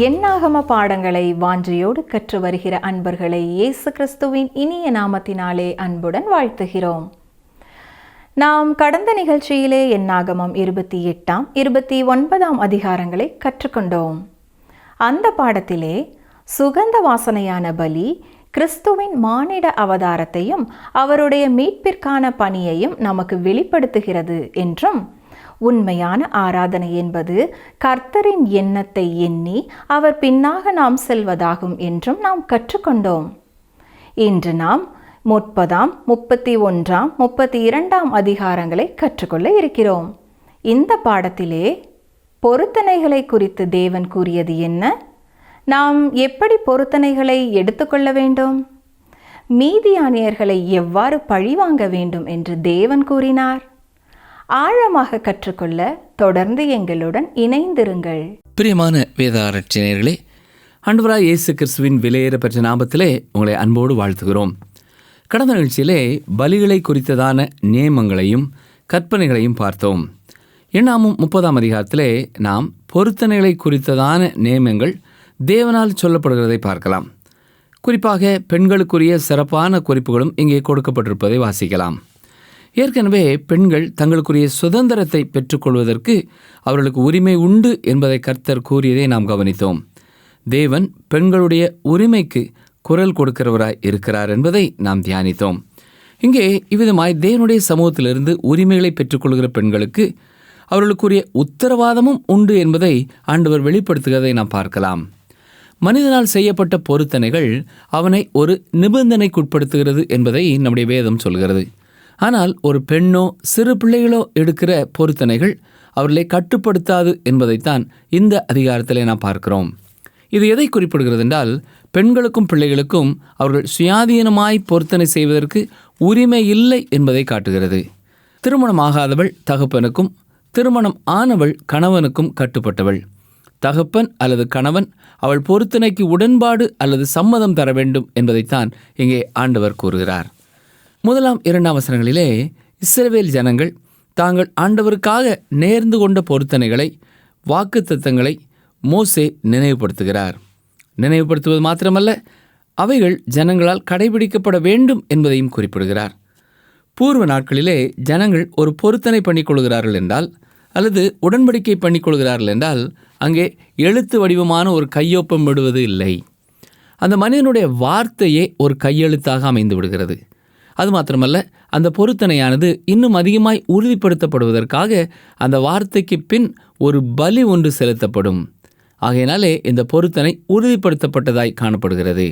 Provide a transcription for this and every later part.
எண்ணாகம பாடங்களை வாஞ்சையோடு கற்று வருகிற அன்பர்களை இயேசு கிறிஸ்துவின் இனிய நாமத்தினாலே அன்புடன் வாழ்த்துகிறோம். நாம் கடந்த நிகழ்ச்சியிலே எண்ணாகமம் 28, 29 அதிகாரங்களை கற்றுக்கொண்டோம். அந்த பாடத்திலே சுகந்த வாசனையான பலி, கிறிஸ்துவின் மானிட அவதாரத்தையும் அவருடைய மீட்பிற்கான பணியையும் நமக்கு வெளிப்படுத்துகிறது என்றும், உண்மையான ஆராதனை என்பது கர்த்தரின் எண்ணத்தை எண்ணி அவர் பின்னாக நாம் செல்வதாகும் என்றும் நாம் கற்றுக்கொண்டோம். இன்று நாம் 30, 31, 32 அதிகாரங்களை கற்றுக்கொள்ள இருக்கிறோம். இந்த பாடத்திலே பொருத்தனைகளை குறித்து தேவன் கூறியது என்ன? நாம் எப்படி பொருத்தனைகளை எடுத்துக்கொள்ள வேண்டும்? மீதியானியர்களை எவ்வாறு பழிவாங்க வேண்டும் என்று தேவன் கூறினார்? ஆழமாக கற்றுக்கொள்ள தொடர்ந்து எங்களுடன் இணைந்திருங்கள். பிரியமான வேத ஆராய்ச்சியர்களே, ஆண்டவராய் இயேசு கிறிஸ்துவின் விலையேற பெற்ற நாமத்திலே உங்களை அன்போடு வாழ்த்துகிறோம். கடந்த நிகழ்ச்சியிலே பலிகளை குறித்ததான நியமங்களையும் கற்பனைகளையும் பார்த்தோம். எண்ணாகமம் 30 அதிகாரத்திலே நாம் பொருத்தனைகளை குறித்ததான நியமங்கள் தேவனால் சொல்லப்படுகிறதை பார்க்கலாம். குறிப்பாக பெண்களுக்குரிய சிறப்பான குறிப்புகளும் இங்கே கொடுக்கப்பட்டிருப்பதை வாசிக்கலாம். ஏற்கனவே பெண்கள் தங்களுக்குரிய சுதந்திரத்தை பெற்றுக்கொள்வதற்கு அவர்களுக்கு உரிமை உண்டு என்பதை கர்த்தர் கூறியதை நாம் கவனித்தோம். தேவன் பெண்களுடைய உரிமைக்கு குரல் கொடுக்கிறவராய் இருக்கிறார் என்பதை நாம் தியானித்தோம். இங்கே இவ்விதமாய் தேவனுடைய சமூகத்திலிருந்து உரிமைகளை பெற்றுக்கொள்கிற பெண்களுக்கு அவர்களுக்குரிய உத்தரவாதமும் உண்டு என்பதை ஆண்டவர் வெளிப்படுத்துகிறதை நாம் பார்க்கலாம். மனிதனால் செய்யப்பட்ட பொருத்தனைகள் அவனை ஒரு நிபந்தனைக்குட்படுத்துகிறது என்பதை நம்முடைய வேதம் சொல்கிறது. ஆனால் ஒரு பெண்ணோ சிறு பிள்ளைகளோ எடுக்கிற பொருத்தனைகள் அவர்களை கட்டுப்படுத்தாது என்பதைத்தான் இந்த அதிகாரத்திலே நாம் பார்க்கிறோம். இது எதை குறிப்பிடுகிறது என்றால், பெண்களுக்கும் பிள்ளைகளுக்கும் அவர்கள் சுயாதீனமாய் பொருத்தனை செய்வதற்கு உரிமை இல்லை என்பதை காட்டுகிறது. திருமணமாகாதவள் தகப்பனுக்கும், திருமணம் ஆனவள் கணவனுக்கும் கட்டுப்பட்டவள். தகப்பன் அல்லது கணவன் அவள் பொருத்தனைக்கு உடன்பாடு அல்லது சம்மதம் தர வேண்டும் என்பதைத்தான் இங்கே ஆண்டவர் கூறுகிறார். 1, 2 வசனங்களிலே இஸ்ரவேல் ஜனங்கள் தாங்கள் ஆண்டவருக்காக நேர்ந்து கொண்ட பொருத்தனைகளை, வாக்குத்தத்தங்களை மோசே நினைவுபடுத்துகிறார். நினைவுபடுத்துவது மாத்திரமல்ல, அவைகள் ஜனங்களால் கடைபிடிக்கப்பட வேண்டும் என்பதையும் குறிப்பிடுகிறார். பூர்வ நாட்களிலே ஜனங்கள் ஒரு பொருத்தனை பண்ணிக்கொள்கிறார்கள் என்றால், அல்லது உடன்படிக்கை பண்ணிக்கொள்கிறார்கள் என்றால், அங்கே எழுத்து வடிவமான ஒரு கையொப்பம் விடுவது இல்லை. அந்த மனிதனுடைய வார்த்தையே ஒரு கையெழுத்தாக அமைந்து விடுகிறது. அது மாத்திரமல்ல, அந்த பொருத்தனையானது இன்னும் அதிகமாய் உறுதிப்படுத்தப்படுவதற்காக அந்த வார்த்தைக்கு பின் ஒரு பலி ஒன்று செலுத்தப்படும். ஆகையினாலே இந்த பொருத்தனை உறுதிப்படுத்தப்பட்டதாய் காணப்படுகிறது.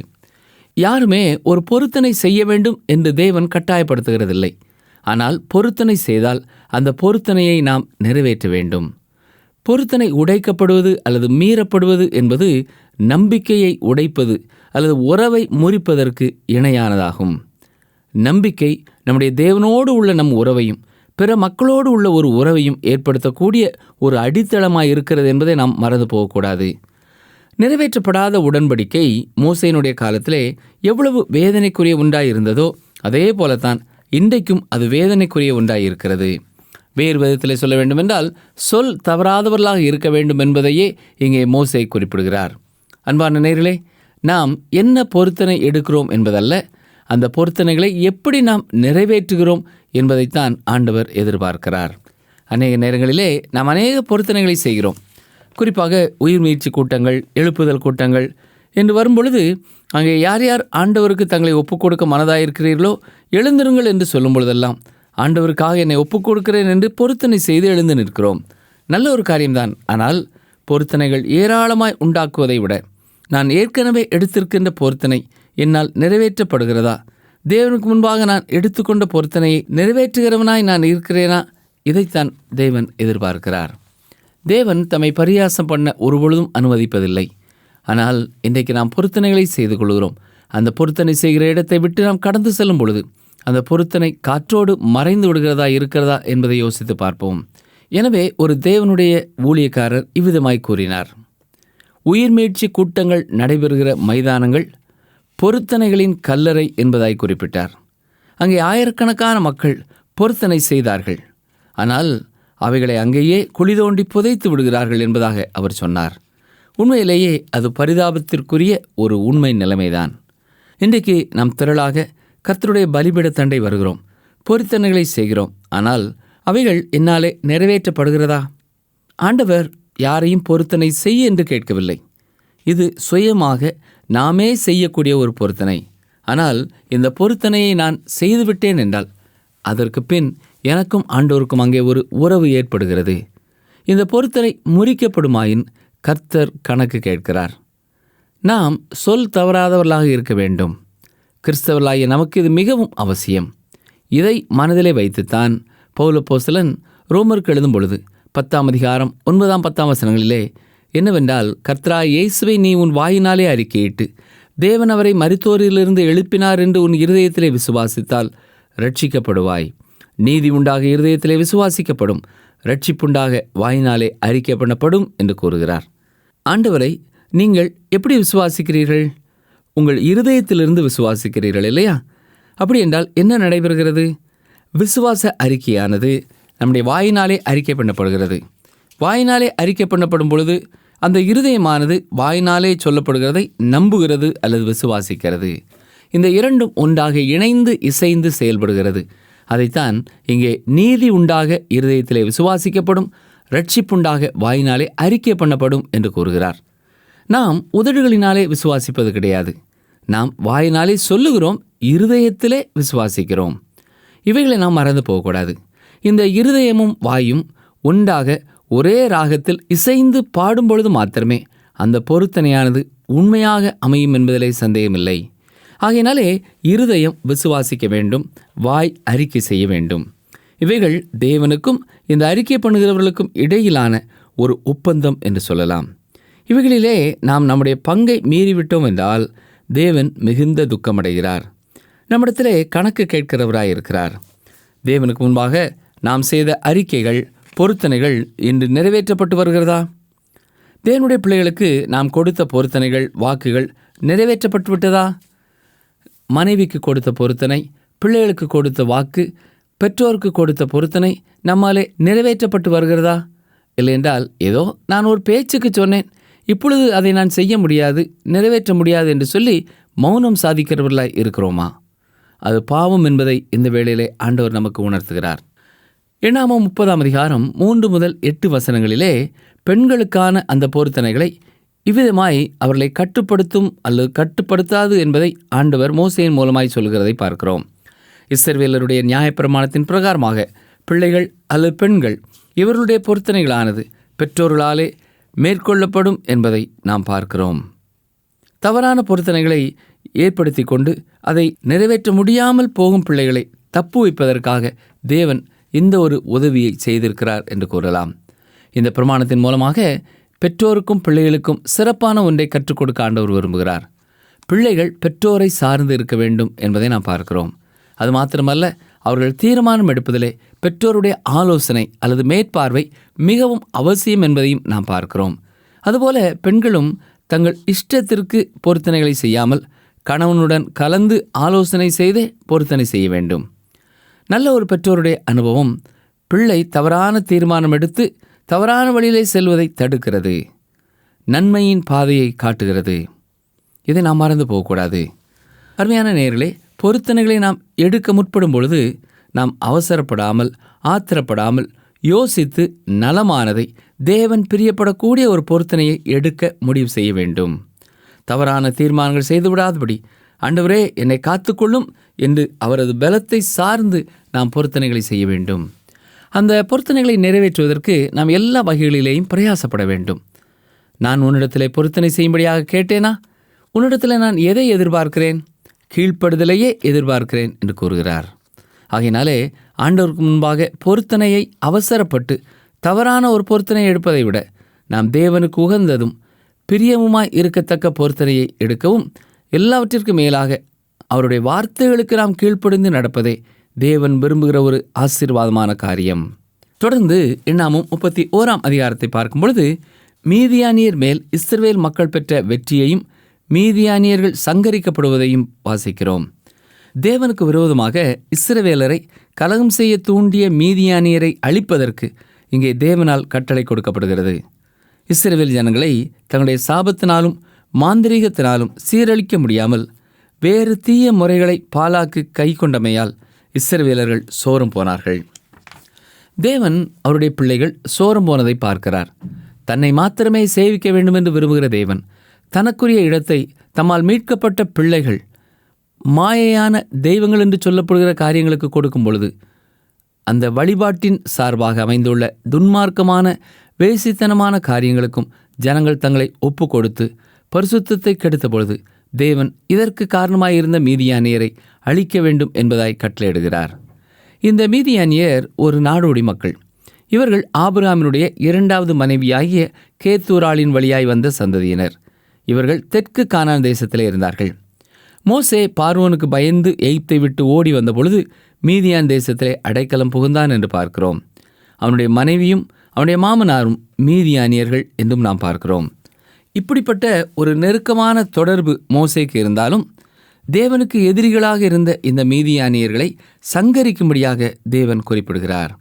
யாருமே ஒரு பொருத்தனை செய்ய வேண்டும் என்று தேவன் கட்டாயப்படுத்துகிறதில்லை. ஆனால் பொருத்தனை செய்தால் அந்த பொருத்தனையை நாம் நிறைவேற்ற வேண்டும். பொருத்தனை உடைக்கப்படுவது அல்லது மீறப்படுவது என்பது நம்பிக்கையை உடைப்பது அல்லது உறவை முறிப்பதற்கு இணையானதாகும். நம்பிக்கை நம்முடைய தேவனோடு உள்ள நம் உறவையும் பிற மக்களோடு உள்ள ஒரு உறவையும் ஏற்படுத்தக்கூடிய ஒரு அடித்தளமாக இருக்கிறது என்பதை நாம் மறந்து போகக்கூடாது. நிறைவேற்றப்படாத உடன்படிக்கை மோசேயினுடைய காலத்திலே எவ்வளவு வேதனைக்குரிய ஒன்றாய் இருந்ததோ அதே போலத்தான் இன்றைக்கும் அது வேதனைக்குரிய ஒன்றாய் இருக்கிறது. வேறு விதத்தில் சொல்ல வேண்டுமென்றால், சொல் தவறாதவர்களாக இருக்க வேண்டும் என்பதையே இங்கே மோசே குறிப்பிடுகிறார். அன்பான நேயர்களே, நாம் என்ன பொருத்தனை எடுக்கிறோம் என்பதல்ல, அந்த பொருத்தனைகளை எப்படி நாம் நிறைவேற்றுகிறோம் என்பதைத்தான் ஆண்டவர் எதிர்பார்க்கிறார். அநேக நேரங்களிலே நாம் அநேக பொருத்தனைகளை செய்கிறோம். குறிப்பாக உயிர் மீட்சி கூட்டங்கள், எழுப்புதல் கூட்டங்கள் என்று வரும்பொழுது அங்கே யார் யார் ஆண்டவருக்கு தங்களை ஒப்புக் கொடுக்க மனதாயிருக்கிறீர்களோ எழுந்திருங்கள் என்று சொல்லும் பொழுதெல்லாம், ஆண்டவருக்காக என்னை ஒப்புக் கொடுக்கிறேன் என்று பொருத்தனை செய்து எழுந்து நிற்கிறோம். நல்ல ஒரு காரியம்தான். ஆனால் பொருத்தனைகள் ஏராளமாய் உண்டாக்குவதை விட, நான் ஏற்கனவே எடுத்திருக்கின்ற பொருத்தனை என்னால் நிறைவேற்றப்படுகிறதா? தேவனுக்கு முன்பாக நான் எடுத்துக்கொண்ட பொருத்தனையை நிறைவேற்றுகிறவனாய் நான் இருக்கிறேனா? இதைத்தான் தேவன் எதிர்பார்க்கிறார். தேவன் தம்மை பரியாசம் பண்ண ஒருபொழுதும் அனுமதிப்பதில்லை. ஆனால் இன்றைக்கு நாம் பொருத்தனைகளை செய்து கொள்கிறோம். அந்த பொருத்தனை செய்கிற இடத்தை விட்டு நாம் கடந்து செல்லும் பொழுது அந்த பொருத்தனை காற்றோடு மறைந்து விடுகிறதா இருக்கிறதா என்பதை யோசித்து பார்ப்போம். எனவே ஒரு தேவனுடைய ஊழியக்காரர் இவ்விதமாய் கூறினார். உயிர் மீட்சி கூட்டங்கள் நடைபெறுகிற மைதானங்கள் பொருத்தனைகளின் கல்லறை என்பதாய் குறிப்பிட்டார். அங்கே ஆயிரக்கணக்கான மக்கள் பொருத்தனை செய்தார்கள். ஆனால் அவைகளை அங்கேயே குழி தோண்டி புதைத்து விடுகிறார்கள் என்பதாக அவர் சொன்னார். உண்மையிலேயே அது பரிதாபத்திற்குரிய ஒரு உண்மை நிலைமைதான். இன்றைக்கு நாம் திரளாக கர்த்தருடைய பலிபீட தண்டை வருகிறோம், பொருத்தனைகளை செய்கிறோம். ஆனால் அவைகள் என்னாலே நிறைவேற்றப்படுகிறதா? ஆண்டவர் யாரையும் பொருத்தனை செய்ய என்று கேட்கவில்லை. இது சுயமாக நாமே செய்யக்கூடிய ஒரு பொருத்தனை. ஆனால் இந்த பொருத்தனையை நான் செய்துவிட்டேன் என்றால் அதற்கு பின் எனக்கும் ஆண்டவருக்கும் அங்கே ஒரு உறவு ஏற்படுகிறது. இந்த பொருத்தனை முறிக்கப்படுமாயின் கர்த்தர் கணக்கு கேட்கிறார். நாம் சொல் தவறாதவர்களாக இருக்க வேண்டும். கிறிஸ்தவர்களாகிய நமக்கு இது மிகவும் அவசியம். இதை மனதிலே வைத்துத்தான் பவுல் அப்போஸ்தலன் ரோமருக்கு எழுதும் பொழுது 10ஆம் அதிகாரம் 9-10 வசனங்களிலே என்னவென்றால், கர்த்தராகிய இயேசுவை நீ உன் வாயினாலே அறிக்கையிட்டு தேவன் அவரை மரித்தோரிலிருந்து எழுப்பினார் என்று உன் இருதயத்திலே விசுவாசித்தால் ரட்சிக்கப்படுவாய். நீதி உண்டாக இருதயத்திலே விசுவாசிக்கப்படும், ரட்சிப்புண்டாக வாயினாலே அறிக்கை பண்ணப்படும் என்று கூறுகிறார். ஆண்டவரை நீங்கள் எப்படி விசுவாசிக்கிறீர்கள்? உங்கள் இருதயத்திலிருந்து விசுவாசிக்கிறீர்கள் இல்லையா? அப்படி என்றால் என்ன நடைபெறுகிறது? விசுவாச அறிக்கையானது நம்முடைய வாயினாலே அறிக்கை பண்ணப்படுகிறது. வாயினாலே அறிக்கை பண்ணப்படும் பொழுது அந்த இருதயமானது வாயினாலே சொல்லப்படுகிறதை நம்புகிறது அல்லது விசுவாசிக்கிறது. இந்த இரண்டும் ஒன்றாக இணைந்து இசைந்து செயல்படுகிறது. அதைத்தான் இங்கே நீதி உண்டாக இருதயத்திலே விசுவாசிக்கப்படும், ரட்சிப்புண்டாக வாயினாலே அறிக்கை பண்ணப்படும் என்று கூறுகிறார். நாம் உதடுகளினாலே விசுவாசிப்பது கிடையாது. நாம் வாயினாலே சொல்லுகிறோம், இருதயத்திலே விசுவாசிக்கிறோம். இவைகளை நாம் மறந்து போகக்கூடாது. இந்த இருதயமும் வாயும் ஒன்றாக ஒரே ராகத்தில் இசைந்து பாடும் பொழுது மாத்திரமே அந்த பொருத்தனையானது உண்மையாக அமையும் என்பதிலே சந்தேகமில்லை. ஆகையினாலே இருதயம் விசுவாசிக்க வேண்டும், வாய் அறிக்கை செய்ய வேண்டும். இவைகள் தேவனுக்கும் இந்த அறிக்கை பண்ணுகிறவர்களுக்கும் இடையிலான ஒரு ஒப்பந்தம் என்று சொல்லலாம். இவைகளிலே நாம் நம்முடைய பங்கை மீறிவிட்டோம் என்றால் தேவன் மிகுந்த துக்கமடைகிறார். நம்மிடத்திலே கணக்கு கேட்கிறவராய் இருக்கிறார். தேவனுக்கு முன்பாக நாம் செய்த அறிக்கைகள், பொருத்தனைகள் இன்று நிறைவேற்றப்பட்டு வருகிறதா? தேவனுடைய பிள்ளைகளுக்கு நாம் கொடுத்த பொருத்தனைகள், வாக்குகள் நிறைவேற்றப்பட்டு விட்டதா? மனைவிக்கு கொடுத்த பொருத்தனை, பிள்ளைகளுக்கு கொடுத்த வாக்கு, பெற்றோருக்கு கொடுத்த பொருத்தனை நம்மாலே நிறைவேற்றப்பட்டு வருகிறதா? இல்லையென்றால் ஏதோ நான் ஒரு பேச்சுக்கு சொன்னேன், இப்பொழுது அதை நான் செய்ய முடியாது, நிறைவேற்ற முடியாது என்று சொல்லி மௌனம் சாதிக்கிறவர்களாய் இருக்கிறோமா? அது பாவம் என்பதை இந்த வேளையிலே ஆண்டவர் நமக்கு உணர்த்துகிறார். எண்ணாகமம் 30ஆம் அதிகாரம் 3-8 வசனங்களிலே பெண்களுக்கான அந்த பொருத்தனைகளை இவ்விதமாய் அவர்களை கட்டுப்படுத்தும் அல்லது கட்டுப்படுத்தாது என்பதை ஆண்டவர் மோசேயின் மூலமாய் சொல்கிறதை பார்க்கிறோம். இஸ்ரவேலருடைய நியாயப்பிரமாணத்தின் பிரகாரமாக பிள்ளைகள் அல்லது பெண்கள் இவர்களுடைய பொருத்தனைகளானது பெற்றோர்களாலே மேற்கொள்ளப்படும் என்பதை நாம் பார்க்கிறோம். தவறான பொருத்தனைகளை ஏற்படுத்தி கொண்டு அதை நிறைவேற்ற முடியாமல் போகும் பிள்ளைகளை தப்பு வைப்பதற்காக தேவன் இந்த ஒரு உதவியை செய்திருக்கிறார் என்று கூறலாம். இந்த பிரமாணத்தின் மூலமாக பெற்றோருக்கும் பிள்ளைகளுக்கும் சிறப்பான ஒன்றை கற்றுக் கொடுக்க ஆண்டவர் விரும்புகிறார். பிள்ளைகள் பெற்றோரை சார்ந்து இருக்க வேண்டும் என்பதை நாம் பார்க்கிறோம். அது மாத்திரமல்ல, அவர்கள் தீர்மானம் எடுப்பதிலே பெற்றோருடைய ஆலோசனை அல்லது மேற்பார்வை மிகவும் அவசியம் என்பதையும் நாம் பார்க்கிறோம். அதுபோல பெண்களும் தங்கள் இஷ்டத்திற்கு பொருத்தனைகளை செய்யாமல் கணவனுடன் கலந்து ஆலோசனை செய்தே பொருத்தனை செய்ய வேண்டும். நல்ல ஒரு பெற்றோருடைய அனுபவம் பிள்ளை தவறான தீர்மானம் எடுத்து தவறான வழியிலே செல்வதை தடுக்கிறது, நன்மையின் பாதையை காட்டுகிறது. இதை நாம் மறந்து போகக்கூடாது. அருமையான நேயர்களே, பொருத்தனைகளை நாம் எடுக்க முற்படும் பொழுது நாம் அவசரப்படாமல், ஆத்திரப்படாமல் யோசித்து நலமானதை, தேவன் பிரியப்படக்கூடிய ஒரு பொருத்தனையை எடுக்க முடிவு செய்ய வேண்டும். தவறான தீர்மானங்கள் செய்துவிடாதபடி ஆண்டவரே என்னை காத்துக்கொள்ளும் என்று அவரது பலத்தை சார்ந்து நாம் பொருத்தனைகளை செய்ய வேண்டும். அந்த பொருத்தனைகளை நிறைவேற்றுவதற்கு நாம் எல்லா வகைகளிலேயும் பிரயாசப்பட வேண்டும். நான் உன்னிடத்திலே பொருத்தனை செய்யும்படியாக கேட்டேனா? உன்னிடத்தில் நான் எதை எதிர்பார்க்கிறேன்? கீழ்ப்படுதலையே எதிர்பார்க்கிறேன் என்று கூறுகிறார். ஆகையினாலே ஆண்டவருக்கு முன்பாக பொருத்தனையை அவசரப்பட்டு தவறான ஒரு பொருத்தனை எடுப்பதை விட நாம் தேவனுக்கு உகந்ததும் பிரியமுமாய் இருக்கத்தக்க பொருத்தனையை எடுக்கவும், எல்லாவற்றிற்கும் மேலாக அவருடைய வார்த்தைகளுக்கு நாம் கீழ்ப்படிந்து நடப்பதே தேவன் விரும்புகிற ஒரு ஆசீர்வாதமான காரியம். தொடர்ந்து எண்ணாகமம் 31ஆம் அதிகாரத்தை பார்க்கும் பொழுது மீதியானியர் மேல் இஸ்ரவேல் மக்கள் பெற்ற வெற்றியையும் மீதியானியர்கள் சங்கரிக்கப்படுவதையும் வாசிக்கிறோம். தேவனுக்கு விரோதமாக இஸ்ரவேலரை கலகம் செய்ய தூண்டிய மீதியானியரை அழிப்பதற்கு இங்கே தேவனால் கட்டளை கொடுக்கப்படுகிறது. இஸ்ரவேல் ஜனங்களை தங்களுடைய சாபத்தினாலும் மாந்திரீகத்தினாலும் சீரழிக்க முடியாமல் வேறு தீய முறைகளை பாலாக்கு கை கொண்டமையால் இஸ்ரவேலர்கள் சோரம் போனார்கள். தேவன் அவருடைய பிள்ளைகள் சோரம் போனதை பார்க்கிறார். தன்னை மாத்திரமே சேவிக்க வேண்டுமென்று விரும்புகிற தேவன் தனக்குரிய இடத்தை தம்மால் மீட்கப்பட்ட பிள்ளைகள் மாயையான தெய்வங்கள் என்று சொல்லப்படுகிற காரியங்களுக்கு கொடுக்கும் பொழுது அந்த வழிபாட்டின் சார்பாக அமைந்துள்ள துன்மார்க்கமான வேசித்தனமான காரியங்களுக்கும் ஜனங்கள் தங்களை ஒப்பு கொடுத்து பரிசுத்தத்தை கெடுத்த பொழுது தேவன் இதற்கு காரணமாயிருந்த மீதியானியரை அழிக்க வேண்டும் என்பதாய் கட்டளையிடுகிறார். இந்த மீதியானியர் ஒரு நாடோடி மக்கள். இவர்கள் ஆபிரகாமினுடைய இரண்டாவது மனைவியாகிய கேத்தூராளின் வழியாய் வந்த சந்ததியினர். இவர்கள் தெற்கு கானான் தேசத்திலே இருந்தார்கள். மோசே பார்வோனுக்கு பயந்து எகிப்தை விட்டு ஓடி வந்த பொழுது மீதியான் தேசத்திலே அடைக்கலம் புகுந்தான் என்று பார்க்கிறோம். அவனுடைய மனைவியும் அவனுடைய மாமனாரும் மீதியானியர்கள் என்றும் நாம் பார்க்கிறோம். இப்படிப்பட்ட ஒரு நெருக்கமான தொடர்பு மோசேக்கு இருந்தாலும் தேவனுக்கு எதிரிகளாக இருந்த இந்த மீதியானியர்களை சங்கரிக்கும்படியாக தேவன் குறிப்பிடுகிறார்.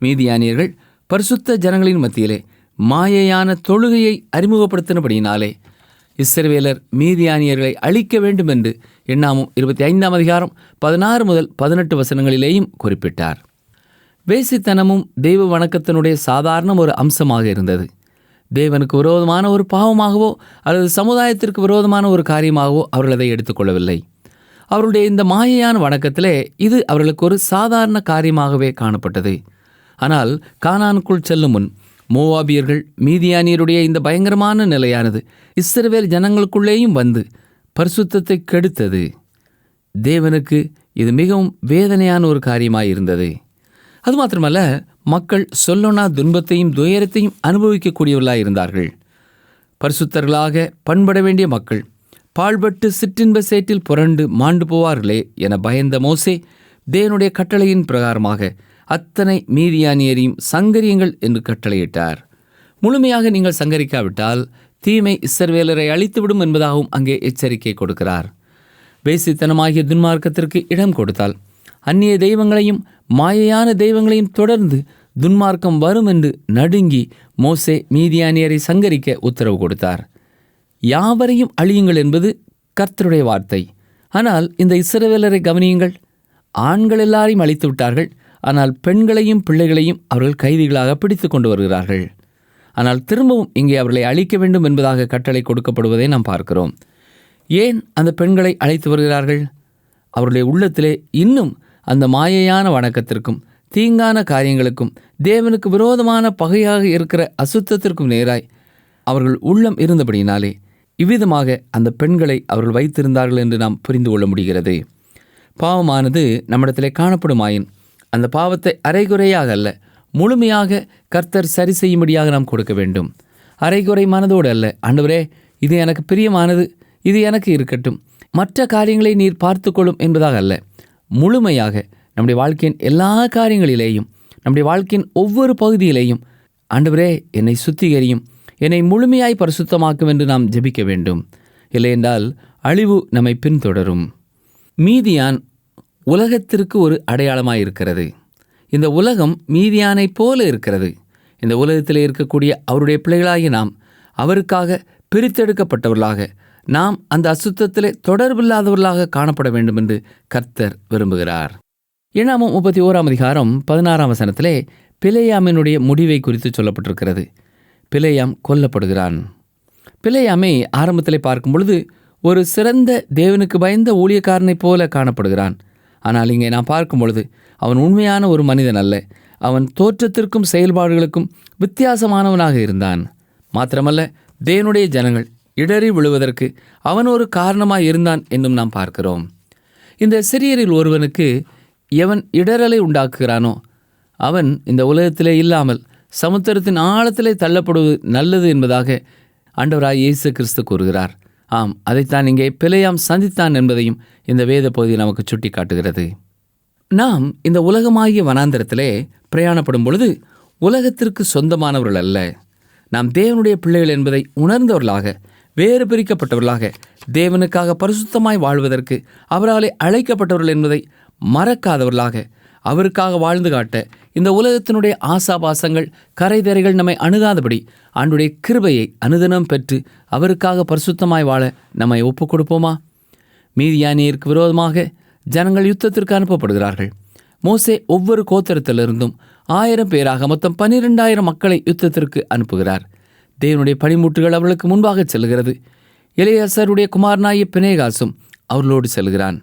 மீதியானியர்கள் பரிசுத்த ஜனங்களின் மத்தியிலே மாயையான தொழுகையை அறிமுகப்படுத்தினபடியினாலே இஸ்ரவேலர் மீதியானியர்களை அழிக்க வேண்டும் என்று எண்ணாமும் 25ஆம் அதிகாரம் 16 முதல் 18 வசனங்களிலேயும் குறிப்பிட்டார். வேசித்தனமும் தெய்வ வணக்கத்தினுடைய சாதாரண ஒரு அம்சமாக இருந்தது. தேவனுக்கு விரோதமான ஒரு பாவமாகவோ அல்லது சமுதாயத்திற்கு விரோதமான ஒரு காரியமாகவோ அவர்கள் அதை எடுத்துக்கொள்ளவில்லை. அவருடைய இந்த மாயையான வணக்கத்திலே இது அவர்களுக்கு ஒரு சாதாரண காரியமாகவே காணப்பட்டது. ஆனால் கானானுக்குள் செல்லும் முன் மோவாபியர்கள் மீதியானியருடைய இந்த பயங்கரமான நிலையானது இஸ்ரவேல் ஜனங்களுக்குள்ளேயும் வந்து பரிசுத்தத்தை கெடுத்தது. தேவனுக்கு இது மிகவும் வேதனையான ஒரு காரியமாயிருந்தது. அது மாத்திரமல்ல, மக்கள் சொல்லொணா துன்பத்தையும் துயரத்தையும் அனுபவிக்கக்கூடியவர்களாக இருந்தார்கள். பரிசுத்தர்களாக பண்பட வேண்டிய மக்கள் பாழ்பட்டு சிற்றின்ப சேற்றில் புரண்டு மாண்டு போவார்களே என பயந்த மோசே தேவனுடைய கட்டளையின் பிரகாரமாக அத்தனை மீதியானியரையும் சங்கரியுங்கள் என்று கட்டளையிட்டார். முழுமையாக நீங்கள் சங்கரிக்காவிட்டால் தீமை இஸ்ரவேலரை அழித்துவிடும் என்பதாகவும் அங்கே எச்சரிக்கை கொடுக்கிறார். வேசித்தனமாகிய துன்மார்க்கத்திற்கு இடம் கொடுத்தால் அந்நிய தெய்வங்களையும் மாயையான தெய்வங்களையும் தொடர்ந்து துன்மார்க்கம் வரும் என்று நடுங்கி மோசே மீதியானியரை சங்கரிக்க உத்தரவு கொடுத்தார். யாவரையும் அழியுங்கள் என்பது கர்த்தருடைய வார்த்தை. ஆனால் இந்த இஸ்ரவேலரை கவனியுங்கள். ஆண்கள் எல்லாரையும் அழித்து விட்டார்கள். ஆனால் பெண்களையும் பிள்ளைகளையும் அவர்கள் கைதிகளாக பிடித்து கொண்டு வருகிறார்கள். ஆனால் திரும்பவும் இங்கே அவர்களை அழிக்க வேண்டும் என்பதாக கட்டளை கொடுக்கப்படுவதை நாம் பார்க்கிறோம். ஏன் அந்த பெண்களை அழைத்து வருகிறார்கள்? அவருடைய உள்ளத்திலே இன்னும் அந்த மாயையான வணக்கத்திற்கும் தீங்கான காரியங்களுக்கும் தேவனுக்கு விரோதமான பகையாக இருக்கிற அசுத்தத்திற்கும் நேராய் அவர்கள் உள்ளம் இருந்தபடியினாலே இவ்விதமாக அந்த பெண்களை அவர்கள் வைத்திருந்தார்கள் என்று நாம் புரிந்து கொள்ள முடிகிறது. பாவமானது நம்மிடத்திலே காணப்படுமாயின் அந்த பாவத்தை அரைகுறையாக அல்ல, முழுமையாக கர்த்தர் சரி செய்யும்படியாக நாம் கொடுக்க வேண்டும். அரைகுறை மனதோடு அல்ல, ஆண்டவரே இது எனக்கு பிரியமானது, இது எனக்கு இருக்கட்டும், மற்ற காரியங்களை நீர் பார்த்துக்கொள்ளும் என்பதாக அல்ல, முழுமையாக நம்முடைய வாழ்க்கையின் எல்லா காரியங்களிலேயும் நம்முடைய வாழ்க்கையின் ஒவ்வொரு பகுதியிலேயும் ஆண்டவரே என்னை சுத்திகரியும், என்னை முழுமையாய் பரிசுத்தமாக்கும் என்று நாம் ஜெபிக்க வேண்டும். இல்லையென்றால் அழிவு நம்மை பின்தொடரும். மீதியான் உலகத்திற்கு ஒரு அடையாளமாக இருக்கிறது. இந்த உலகம் மீதியானைப் போல இருக்கிறது. இந்த உலகத்தில் இருக்கக்கூடிய அவருடைய பிள்ளைகளாகி நாம் அவருக்காக பிரித்தெடுக்கப்பட்டவர்களாக, நாம் அந்த அசுத்தத்திலே தொடர்பில்லாதவர்களாக காணப்பட வேண்டும் என்று கர்த்தர் விரும்புகிறார். எண்ணாமம் 31ஆம் அதிகாரம் 16ஆம் வசனத்திலே பிலேயாமினுடைய முடிவை குறித்து சொல்லப்பட்டிருக்கிறது. பிலேயாம் கொல்லப்படுகிறான். பிலேயாமை ஆரம்பத்திலே பார்க்கும் பொழுது ஒரு சிறந்த தேவனுக்கு பயந்த ஊழியக்காரனைப் போல காணப்படுகிறான். ஆனால் இங்கே நாம் பார்க்கும் பொழுது அவன் உண்மையான ஒரு மனிதன் அல்ல. அவன் தோற்றத்திற்கும் செயல்பாடுகளுக்கும் வித்தியாசமானவனாக இருந்தான். மாத்திரமல்ல, தேவனுடைய ஜனங்கள் இடறி விழுவதற்கு அவன் ஒரு காரணமாக இருந்தான் என்றும் நாம் பார்க்கிறோம். இந்த சிறியரில் ஒருவனுக்கு எவன் இடரலை உண்டாக்குகிறானோ அவன் இந்த உலகத்திலே இல்லாமல் சமுத்திரத்தின் ஆழத்திலே தள்ளப்படுவது நல்லது என்பதாக ஆண்டவராய் இயேசு கிறிஸ்து கூறுகிறார். ஆம், அதைத்தான் இங்கே பிலேயாம் சந்தித்தான் என்பதையும் இந்த வேத பகுதி நமக்கு சுட்டி காட்டுகிறது. நாம் இந்த உலகமாகிய வனாந்தரத்திலே பிரயாணப்படும் பொழுது உலகத்திற்கு சொந்தமானவர்கள் அல்ல, நாம் தேவனுடைய பிள்ளைகள் என்பதை உணர்ந்தவர்களாக, வேறு பிரிக்கப்பட்டவர்களாக, தேவனுக்காக பரிசுத்தமாய் வாழ்வதற்கு அவராலே அழைக்கப்பட்டவர்கள் என்பதை மறக்காதவர்களாக, அவருக்காக வாழ்ந்து காட்ட இந்த உலகத்தினுடைய ஆசாபாசங்கள் கரைதரைகள் நம்மை அணுகாதபடி ஆண்டுடைய கிருபையை அனுதினம் பெற்று அவருக்காக பரிசுத்தமாய் வாழ நம்மை ஒப்புக் கொடுப்போமா? மீதியானியருக்கு விரோதமாக ஜனங்கள் யுத்தத்திற்கு அனுப்பப்படுகிறார்கள். மோசே ஒவ்வொரு கோத்திரத்திலிருந்தும் 1000 பேராக மொத்தம் 12,000 மக்களை யுத்தத்திற்கு அனுப்புகிறார். தேவனுடைய பணிமுட்டுகள் அவர்களுக்கு முன்பாக செல்கிறது. எலியாசருடைய குமாரனாகிய பினேகாசும் அவர்களோடு செல்கிறான்.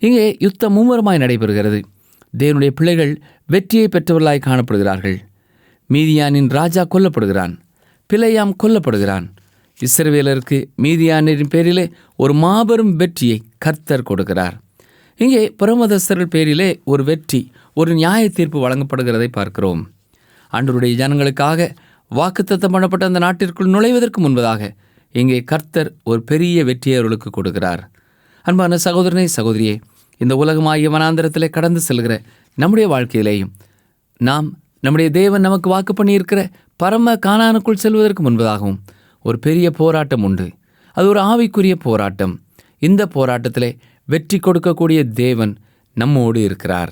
இங்கே யுத்தம் மும்முரமாய் நடைபெறுகிறது. தேவனுடைய பிள்ளைகள் வெற்றியை பெற்றவர்களாய் காணப்படுகிறார்கள். மீதியானின் ராஜா கொல்லப்படுகிறான். பிலேயாம் கொல்லப்படுகிறான். இஸ்ரவேலருக்கு மீதியானின் பேரிலே ஒரு மாபெரும் வெற்றியை கர்த்தர் கொடுக்கிறார். இங்கே புறமதஸ்தர்கள் பேரிலே ஒரு வெற்றி, ஒரு நியாய தீர்ப்பு வழங்கப்படுகிறதை பார்க்கிறோம். ஆண்டவருடைய ஜனங்களுக்காக வாக்குத்தத்தம் பண்ணப்பட்ட அந்த நாட்டிற்குள் நுழைவதற்கு முன்பதாக இங்கே கர்த்தர் ஒரு பெரிய வெற்றியை அவர்களுக்கு கொடுக்கிறார். அன்பான சகோதரனே, சகோதரியே, இந்த உலகமாகிய வனாந்தரத்திலே கடந்து செல்கிற நம்முடைய வாழ்க்கையிலேயும் நாம் நம்முடைய தேவன் நமக்கு வாக்கு பண்ணியிருக்கிற பரம கானானுக்குள் செல்வதற்கு முன்பதாகவும் ஒரு பெரிய போராட்டம் உண்டு. அது ஒரு ஆவிக்குரிய போராட்டம். இந்த போராட்டத்திலே வெற்றி கொடுக்கக்கூடிய தேவன் நம்மோடு இருக்கிறார்.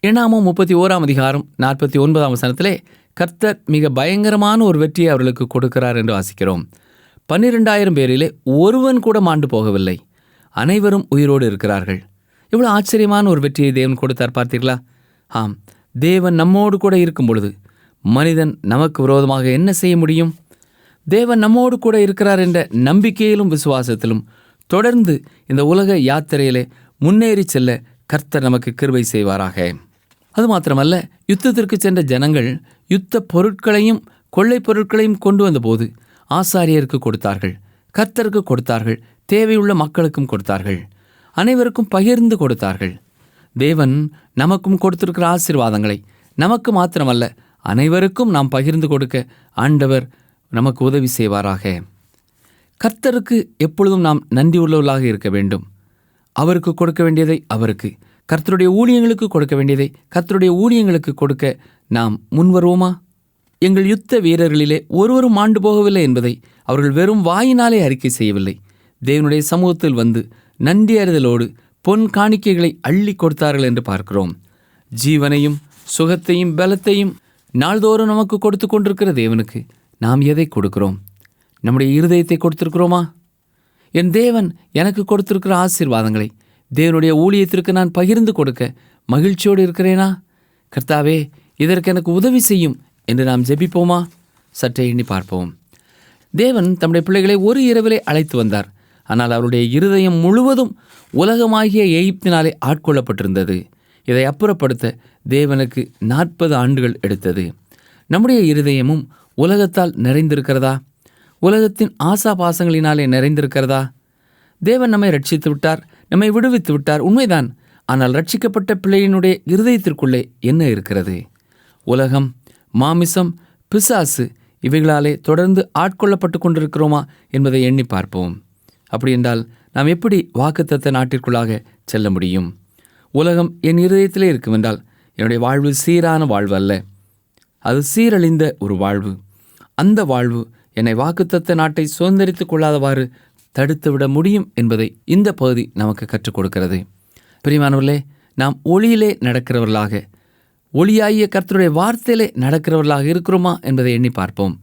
எண்ணாமம் 31 அதிகாரம் 49 வசனத்திலே கர்த்தர் மிக பயங்கரமான ஒரு வெற்றியை அவர்களுக்கு கொடுக்கிறார் என்று வாசிக்கிறோம். 12,000 பேரிலே ஒருவன் கூட மாண்டு போகவில்லை. அனைவரும் உயிரோடு இருக்கிறார்கள். இவ்வளவு ஆச்சரியமான ஒரு வெற்றியை தேவன் கொடுத்தார் பார்த்தீர்களா? ஆம், தேவன் நம்மோடு கூட இருக்கும் பொழுது மனிதன் நமக்கு விரோதமாக என்ன செய்ய முடியும்? தேவன் நம்மோடு கூட இருக்கிறார் என்ற நம்பிக்கையிலும் விசுவாசத்திலும் தொடர்ந்து இந்த உலக யாத்திரையிலே முன்னேறி செல்ல கர்த்தர் நமக்கு கிருபை செய்வாராக. அது மாத்திரமல்ல, யுத்தத்திற்கு சென்ற ஜனங்கள் யுத்த பொருட்களையும் கொள்ளை பொருட்களையும் கொண்டு வந்தபோது ஆசாரியருக்கு கொடுத்தார்கள், கர்த்தருக்கு கொடுத்தார்கள், தேவையுள்ள மக்களுக்கும் கொடுத்தார்கள், அனைவருக்கும் பகிர்ந்து கொடுத்தார்கள். தேவன் நமக்கும் கொடுத்திருக்கிற ஆசீர்வாதங்களை நமக்கு மாத்திரமல்ல அனைவருக்கும் நாம் பகிர்ந்து கொடுக்க ஆண்டவர் நமக்கு உதவி செய்வாராக. கர்த்தருக்கு எப்பொழுதும் நாம் நன்றி உள்ளவர்களாக இருக்க வேண்டும். அவருக்கு கொடுக்க வேண்டியதை அவருக்கு, கர்த்தருடைய ஊழியங்களுக்கு கொடுக்க வேண்டியதை கர்த்தருடைய ஊழியங்களுக்கு கொடுக்க நாம் முன்வருவோமா? எங்கள் யுத்த வீரர்களிலே ஒருவரும் மாண்டு போகவில்லை என்பதை அவர்கள் வெறும் வாயினாலே அறிக்கை செய்யவில்லை. தேவனுடைய சமூகத்தில் வந்து நன்றி அறிதலோடு பொன் காணிக்கைகளை அள்ளி கொடுத்தார்கள் என்று பார்க்கிறோம். ஜீவனையும் சுகத்தையும் பலத்தையும் நாள்தோறும் நமக்கு கொடுத்து கொண்டிருக்கிற தேவனுக்கு நாம் எதை கொடுக்கிறோம்? நம்முடைய இருதயத்தை கொடுத்திருக்கிறோமா? என் தேவன் எனக்கு கொடுத்திருக்கிற ஆசீர்வாதங்களை தேவனுடைய ஊழியத்திற்கு நான் பகிர்ந்து கொடுக்க மகிழ்ச்சியோடு இருக்கிறேனா? கர்த்தாவே, இதற்கு எனக்கு உதவி செய்யும் என்று நாம் ஜெபிப்போமா? சற்றே எண்ணி பார்ப்போம். தேவன் தம்முடைய பிள்ளைகளை ஒரு இரவிலே அழைத்து வந்தார். ஆனால் அவருடைய இருதயம் முழுவதும் உலகமாகிய எகிப்தினாலே ஆட்கொள்ளப்பட்டிருந்தது. இதை அப்புறப்படுத்த தேவனுக்கு 40 ஆண்டுகள் எடுத்தது. நம்முடைய இருதயமும் உலகத்தால் நிறைந்திருக்கிறதா? உலகத்தின் ஆசாபாசங்களினாலே நிறைந்திருக்கிறதா? தேவன் நம்மை ரட்சித்து விட்டார், நம்மை விடுவித்து விட்டார், உண்மைதான். ஆனால் ரட்சிக்கப்பட்ட பிள்ளையினுடைய இருதயத்திற்குள்ளே என்ன இருக்கிறது? உலகம், மாமிசம், பிசாசு இவைகளாலே தொடர்ந்து ஆட்கொள்ளப்பட்டு கொண்டிருக்கிறோமா என்பதை எண்ணி பார்ப்போம். அப்படி என்றால் நாம் எப்படி வாக்குத்தத்த நாட்டிற்குள்ளாக செல்ல முடியும்? உலகம் என் இருதயத்திலே இருக்கும் என்றால் என்னுடைய வாழ்வு சீரான வாழ்வு அல்ல, அது சீரழிந்த ஒரு வாழ்வு. அந்த வாழ்வு என்னை வாக்குத்தத்த நாட்டை சுதந்திரித்துக் கொள்ளாதவாறு தடுத்துவிட முடியும் என்பதை இந்த பகுதி நமக்கு கற்றுக் கொடுக்கிறது. பிரியமானவர்களே, நாம் ஒளியிலே நடக்கிறவர்களாக, ஒளியாகிய கர்த்தருடைய வார்த்தையிலே நடக்கிறவர்களாக இருக்கிறோமா என்பதை எண்ணி பார்ப்போம்.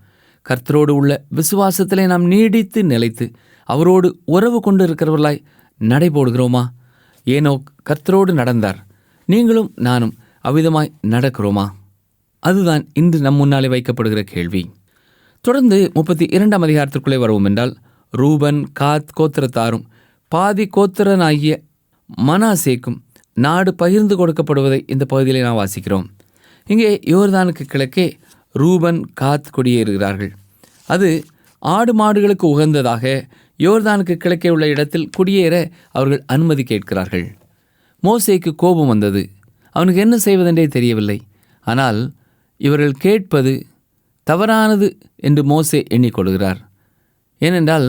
கர்த்தரோடு உள்ள விசுவாசத்திலே நாம் நீடித்து நிலைத்து அவரோடு உறவு கொண்டு இருக்கிறவர்களாய் நடைபோடுகிறோமா? ஏனோக் கர்த்தரோடு நடந்தார். நீங்களும் நானும் அவ்விதமாய் நடக்கிறோமா? அதுதான் இன்று நம் முன்னாலே வைக்கப்படுகிற கேள்வி. தொடர்ந்து 32 அதிகாரத்திற்குள்ளே வருவோம் என்றால், ரூபன் காத் கோத்திரத்தாரும் பாதி கோத்திரனாகிய மனாசேக்கும் நாடு பகிர்ந்து கொடுக்கப்படுவதை இந்த பகுதியிலே நாம் வாசிக்கிறோம். இங்கே யோர்தானுக்கு கிழக்கே ரூபன் காத் குடியேறுகிறார்கள். அது ஆடு மாடுகளுக்கு உகந்ததாக யோர்தானுக்கு கிழக்கே உள்ள இடத்தில் குடியேற அவர்கள் அனுமதி கேட்கிறார்கள். மோசேக்கு கோபம் வந்தது. அவனுக்கு என்ன செய்வதென்றே தெரியவில்லை. ஆனால் இவர்கள் கேட்பது தவறானது என்று மோசே எண்ணிக்கொள்கிறார். ஏனென்றால்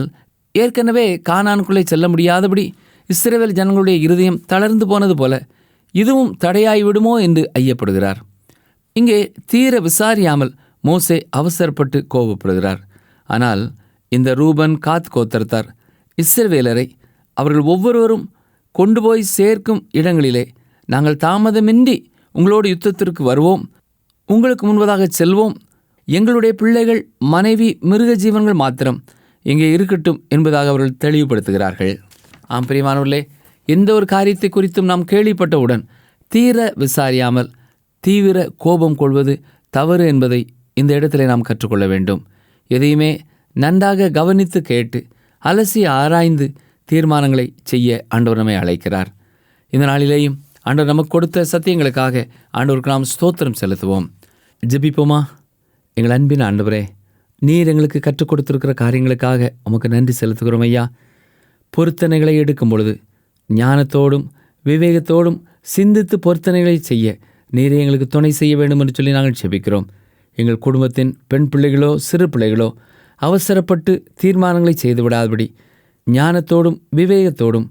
ஏற்கனவே கானானுக்குள்ளே செல்ல முடியாதபடி இஸ்ரவேல் ஜனங்களுடைய இருதயம் தளர்ந்து போனது போல இதுவும் தடையாய்விடுமோ என்று ஐயப்படுகிறார். இங்கே தீர விசாரியாமல் மோசே அவசரப்பட்டு கோபப்படுகிறார். ஆனால் இந்த ரூபன் காத் கோத்திரத்தார் இஸ்ரவேலரை அவர்கள் ஒவ்வொருவரும் கொண்டு போய் சேர்க்கும் இடங்களிலே, நாங்கள் தாமதமின்றி உங்களோடு யுத்தத்திற்கு வருவோம், உங்களுக்கு முன்பதாக செல்வோம், எங்களுடைய பிள்ளைகள், மனைவி, மிருக ஜீவன்கள் மாத்திரம் இங்கே இருக்கட்டும் என்பதாக அவர்கள் தெளிவுபடுத்துகிறார்கள். ஆம் பிரியமானவர்களே, எந்த ஒரு காரியத்தை குறித்தும் நாம் கேள்விப்பட்டவுடன் தீர விசாரியாமல் தீவிர கோபம் கொள்வது தவறு என்பதை இந்த இடத்திலே நாம் கற்றுக்கொள்ள வேண்டும். எதையுமே நன்றாக கவனித்து கேட்டு அலசி ஆராய்ந்து தீர்மானங்களை செய்ய ஆண்டவர் நம்மை அழைக்கிறார். இந்த நாளிலேயும் ஆண்டவர் நமக்கு கொடுத்த சத்தியங்களுக்காக ஆண்டவருக்கு நாம் ஸ்தோத்திரம் செலுத்துவோம். ஜெபிப்போமா? எங்கள் அன்பின் ஆண்டவரே, நீர் எங்களுக்கு கற்றுக் கொடுத்திருக்கிற காரியங்களுக்காக உமக்கு நன்றி செலுத்துகிறோம் ஐயா. பொருத்தனைகளை எடுக்கும் பொழுது ஞானத்தோடும் விவேகத்தோடும் சிந்தித்து பொருத்தனைகளை செய்ய நீரே எங்களுக்கு துணை செய்ய வேண்டும் என்று சொல்லி நாங்கள் ஜெபிக்கிறோம். எங்கள் குடும்பத்தின் பெண் பிள்ளைகளோ சிறு பிள்ளைகளோ அவசரப்பட்டு தீர்மானங்களை செய்து விடாதபடி ஞானத்தோடும் விவேகத்தோடும்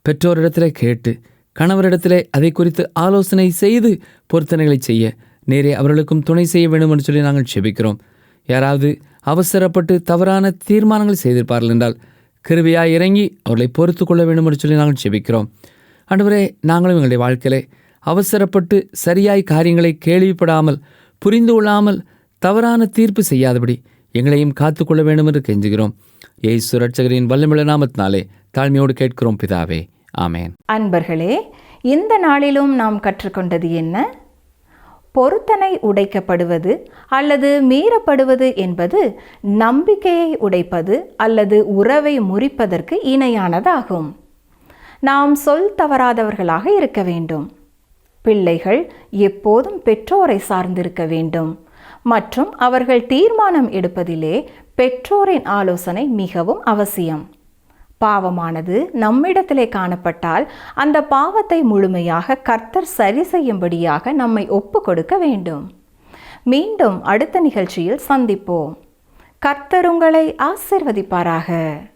பெற்றோரிடத்திலே கேட்டு கணவரிடத்திலே அதை குறித்து ஆலோசனை செய்து பொருத்தனைகளை செய்ய நேரே அவர்களுக்கும் துணை செய்ய வேண்டும் என்று சொல்லி நாங்கள் ஜெபிக்கிறோம். யாராவது அவசரப்பட்டு தவறான தீர்மானங்கள் செய்திருப்பார்கள் என்றால் கிருபையாய் இறங்கி அவர்களை பொறுத்து கொள்ள வேண்டும் என்று சொல்லி நாங்கள் ஜெபிக்கிறோம். ஆண்டவரே, நாங்களும் எங்களுடைய வாழ்க்கையிலே அவசரப்பட்டு சரியாய் காரியங்களை கேள்விப்படாமல் புரிந்து கொள்ளாமல் தவறான தீர்ப்பு செய்யாதபடி எங்களையும் காத்துக்கொள்ள வேண்டும் என்று கெஞ்சுகிறோம். இயேசு ரட்சகரின் வல்லமையுள்ள நாமத்தினாலே தாழ்மையோடு கேட்கிறோம் பிதாவே, ஆமேன். அன்பர்களே, இந்த நாளிலும் நாம் கற்றுக்கொண்டது என்ன? பொருத்தனை உடைக்கப்படுவது அல்லது மீறப்படுவது என்பது நம்பிக்கையை உடைப்பது அல்லது உறவை முறிப்பதற்கு இணையானதாகும். நாம் சொல் தவறாதவர்களாக இருக்க வேண்டும். பிள்ளைகள் எப்போதும் பெற்றோரை சார்ந்திருக்க வேண்டும் மற்றும் அவர்கள் தீர்மானம் எடுப்பதிலே பெற்றோரின் ஆலோசனை மிகவும் அவசியம். பாவமானது நம்மிடத்திலே காணப்பட்டால் அந்த பாவத்தை முழுமையாக கர்த்தர் சரி செய்யும்படியாக நம்மை ஒப்பு கொடுக்க வேண்டும். மீண்டும் அடுத்த நிகழ்ச்சியில் சந்திப்போம். கர்த்தர் உங்களை ஆசீர்வதிப்பாராக.